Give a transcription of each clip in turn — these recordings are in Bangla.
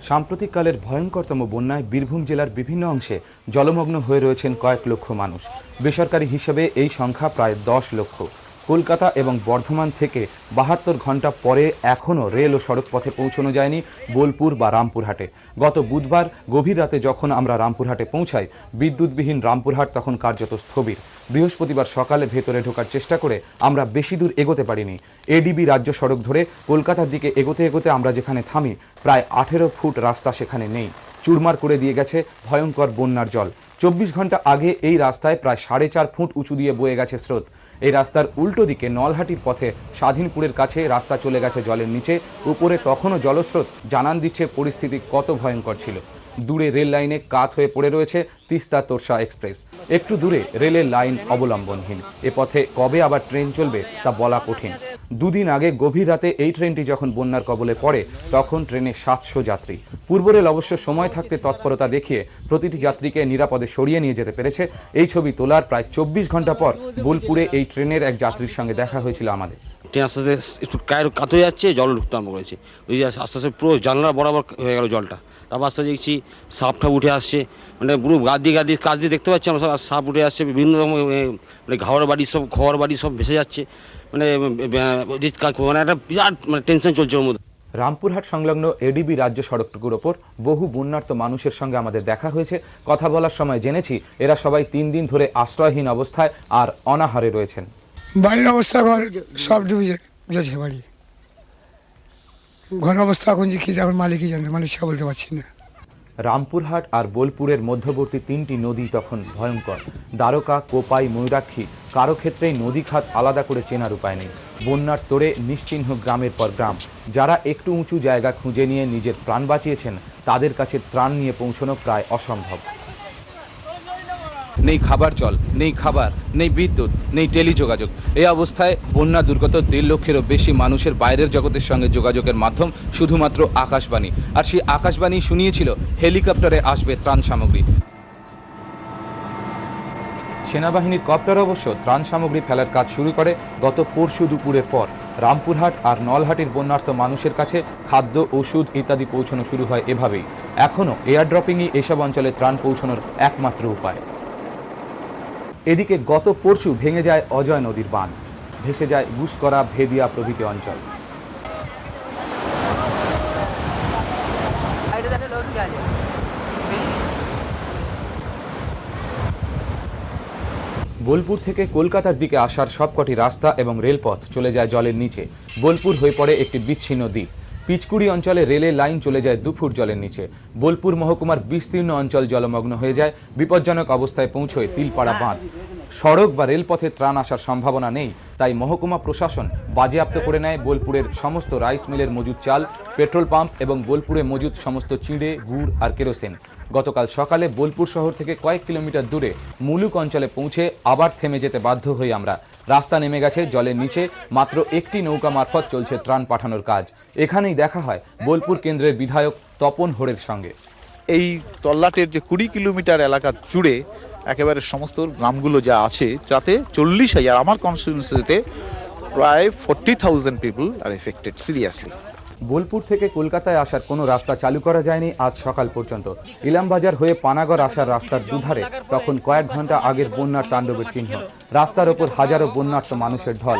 সাম্প্রতিককালের ভয়ঙ্করতম বন্যায় বীরভূম জেলার বিভিন্ন অংশে জলমগ্ন হয়ে রয়েছেন কয়েক লক্ষ মানুষ। বেসরকারি হিসেবে এই সংখ্যা প্রায় 10 লক্ষ। কলকাতা এবং বর্ধমান থেকে 72 ঘন্টা পরে এখনও রেল ও সড়ক পথে পৌঁছানো যায়নি বোলপুর বা রামপুরহাটে। গত বুধবার গভীর রাতে যখন আমরা রামপুরহাটে পৌঁছাই, বিদ্যুৎবিহীন রামপুরহাট তখন কার্যত স্থবির। বৃহস্পতিবার সকালে ভেতরে ঢোকার চেষ্টা করে আমরা বেশি দূর এগোতে পারিনি। এডিবি রাজ্য সড়ক ধরে কলকাতার দিকে এগোতে এগোতে আমরা যেখানে থামি, প্রায় 18 ফুট রাস্তা সেখানে নেই। চুরমার করে দিয়ে গেছে ভয়ঙ্কর বন্যার জল। 24 ঘন্টা আগে এই রাস্তায় প্রায় 4.5 ফুট উঁচু দিয়ে বয়ে গেছে স্রোত। এই রাস্তার উল্টো দিকে নলহাটির পথে স্বাধীনপুরের কাছে রাস্তা চলে গেছে জলের নিচে। উপরে তখনও জলস্রোত জানান দিচ্ছে পরিস্থিতি কত ভয়ঙ্কর ছিল। দূরে রেল লাইনে কাত হয়ে পড়ে রয়েছে তিস্তা তোরসা এক্সপ্রেস। একটু দূরে রেলের লাইন অবলম্বনহীন। এ পথে কবে আবার ট্রেন চলবে তা বলা কঠিন। দুদিন আগে গভীর রাতে এই ট্রেনটি যখন বন্যার কবলে পড়ে, তখন ট্রেনে 700 যাত্রী। পূর্ব রেল অবশ্য সময় থাকতে তৎপরতা দেখিয়ে প্রতিটি যাত্রীকে নিরাপদে সরিয়ে নিয়ে যেতে পেরেছে। এই ছবি তোলার প্রায় 24 ঘন্টা পর বোলপুরে এই ট্রেনের এক যাত্রীর সঙ্গে দেখা হয়েছিল আমাদের। ট্রেন আস্তে আস্তে একটু কায়ের কাত হয়ে যাচ্ছে, জল ঢুকতে আরম্ভ করেছে। ওই যে আস্তে আস্তে পুরো জানলা বরাবর হয়ে গেল জলটা। তারপর আস্তে দেখছি সাপটা উঠে আসছে, মানে পুরো কাজ দিয়ে দেখতে পাচ্ছি আমরা, সব সাপ উঠে আসছে। বিভিন্ন রকম মানে ঘর বাড়ি সব ভেসে যাচ্ছে। মানে একটা বিরাট টেনশন চলছে ওর মধ্যে। রামপুরহাট সংলগ্ন এডিবি রাজ্য সড়কটুকুর ওপর বহু বন্যার্ত মানুষের সঙ্গে আমাদের দেখা হয়েছে। কথা বলার সময় জেনেছি এরা সবাই 3 দিন ধরে আশ্রয়হীন অবস্থায় আর অনাহারে রয়েছেন। বাড়ির অবস্থা, ঘর সব ডুবে যাচ্ছে। বাড়ি ঘর অবস্থা এখন যে কী, এখন মালিকই জানে, মালিক সে বলতে পারছি না। রামপুরহাট আর বোলপুরের মধ্যবর্তী 3টি নদী তখন ভয়ঙ্কর। দ্বারকা, কোপাই, ময়ূরাক্ষী, কারো ক্ষেত্রেই নদী খাত আলাদা করে চেনার উপায় নেই। বন্যার তোড়ে নিশ্চিহ্ন গ্রামের পর গ্রাম। যারা একটু উঁচু জায়গা খুঁজে নিয়ে নিজের প্রাণ বাঁচিয়েছেন, তাদের কাছে ত্রাণ নিয়ে পৌঁছানো প্রায় অসম্ভব। নেই খাবার জল, নেই খাবার, নেই বিদ্যুৎ, নেই টেলিযোগাযোগ। এই অবস্থায় বন্যা দুর্গত 1.5 লক্ষেরও বেশি মানুষের বাইরের জগতের সঙ্গে যোগাযোগের মাধ্যম শুধুমাত্র আকাশবাণী। আর সেই আকাশবাণী শুনিয়েছিল হেলিকপ্টারে আসবে ত্রাণ সামগ্রী। সেনাবাহিনীর কপ্টার অবশ্য ত্রাণ সামগ্রী ফেলার কাজ শুরু করে গত পরশু দুপুরের পর। রামপুরহাট আর নলহাটির বন্যার্ত মানুষের কাছে খাদ্য, ওষুধ ইত্যাদি পৌঁছানো শুরু হয় এভাবেই। এখনও এয়ার ড্রপিংই এসব অঞ্চলে ত্রাণ পৌঁছানোর একমাত্র উপায়। এদিকে গত পরশু ভেঙে যায় অজয় নদীর বাঁধ, ভেসে যায় গুসকরা, ভেদিয়া প্রভৃতি অঞ্চল। বোলপুর থেকে কলকাতার দিকে আসার সবকটি রাস্তা এবং রেলপথ চলে যায় জলের নিচে। বোলপুর হয়ে পড়ে একটি বিচ্ছিন্ন দ্বীপ। পিচকুড়ি অঞ্চলে রেলের লাইন চলে যায় 2 ফুট জলের নিচে। বোলপুর মহকুমার বিস্তীর্ণ অঞ্চল জলমগ্ন হয়ে যায়। বিপজ্জনক অবস্থায় পৌঁছয় তিলপাড়া বাঁধ। সড়ক বা রেলপথে ত্রাণ আসার সম্ভাবনা নেই, তাই মহকুমা প্রশাসন বাজেয়াপ্ত করে নেয় বোলপুরের সমস্ত রাইস মিলের মজুদ চাল, পেট্রোল পাম্প এবং বোলপুরে মজুদ সমস্ত চিঁড়ে, গুড় আর কেরোসিন। গতকাল সকালে বোলপুর শহর থেকে কয়েক কিলোমিটার দূরে মুলুক অঞ্চলে পৌঁছে আবার থেমে যেতে বাধ্য হই আমরা। রাস্তা নেমে গেছে জলের নিচে। মাত্র একটি নৌকা মারফত চলছে ত্রাণ পাঠানোর কাজ। এখানেই দেখা হয় বোলপুর কেন্দ্রের বিধায়ক তপন হোড়ের সঙ্গে। এই তল্লাটের যে 20 কিলোমিটার এলাকা জুড়ে একেবারে সমস্ত গ্রামগুলো যা আছে, যাতে 40,000, আমার কনস্টিটিউয়েন্সিতে প্রায় 40,000 পিপল আর এফেক্টেড সিরিয়াসলি। বোলপুর থেকে কলকাতায় আসার কোনো রাস্তা চালু করা যায়নি আজ সকাল পর্যন্ত। ইলামবাজার হয়ে পানাগড় আসার রাস্তার দুধারে তখন কয়েক ঘন্টা আগের বন্যার তাণ্ডবের চিহ্ন। রাস্তার ওপর হাজারো বন্যার্ত মানুষের ঢল।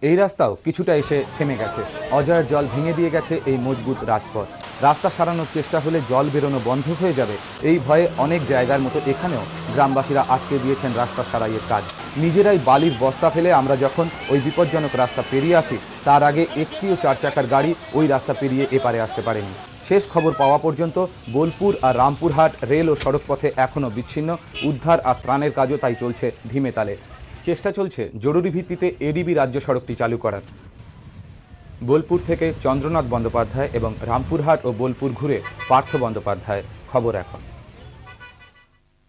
এই রাস্তাও কিছুটা এসে থেমে গেছে। অজয়ের জল ভেঙে দিয়ে গেছে এই মজবুত রাজপথ। রাস্তা সারানোর চেষ্টা হলে জল বেরোনো বন্ধ হয়ে যাবে, এই ভয়ে অনেক জায়গার মতো এখানেও গ্রামবাসীরা আটকে দিয়েছেন রাস্তা সারাইয়ের কাজ। নিজেরাই বালির বস্তা ফেলে আমরা যখন ওই বিপজ্জনক রাস্তা পেরিয়ে আসি, তার আগে একটিও 4 চাকার গাড়ি ওই রাস্তা পেরিয়ে এপারে আসতে পারেনি। শেষ খবর পাওয়া পর্যন্ত বোলপুর আর রামপুরহাট রেল ও সড়ক পথে এখনও বিচ্ছিন্ন। উদ্ধার আর ত্রাণের কাজও তাই চলছে ধিমে তালে। চেষ্টা চলছে জরুরি ভিত্তিতে এডিবি রাজ্য সড়কটি চালু করার। বোলপুর থেকে চন্দ্রনাথ বন্দ্যোপাধ্যায় এবং রামপুরহাট ও বোলপুর ঘুরে পার্থ বন্দ্যোপাধ্যায়। খবর এখন।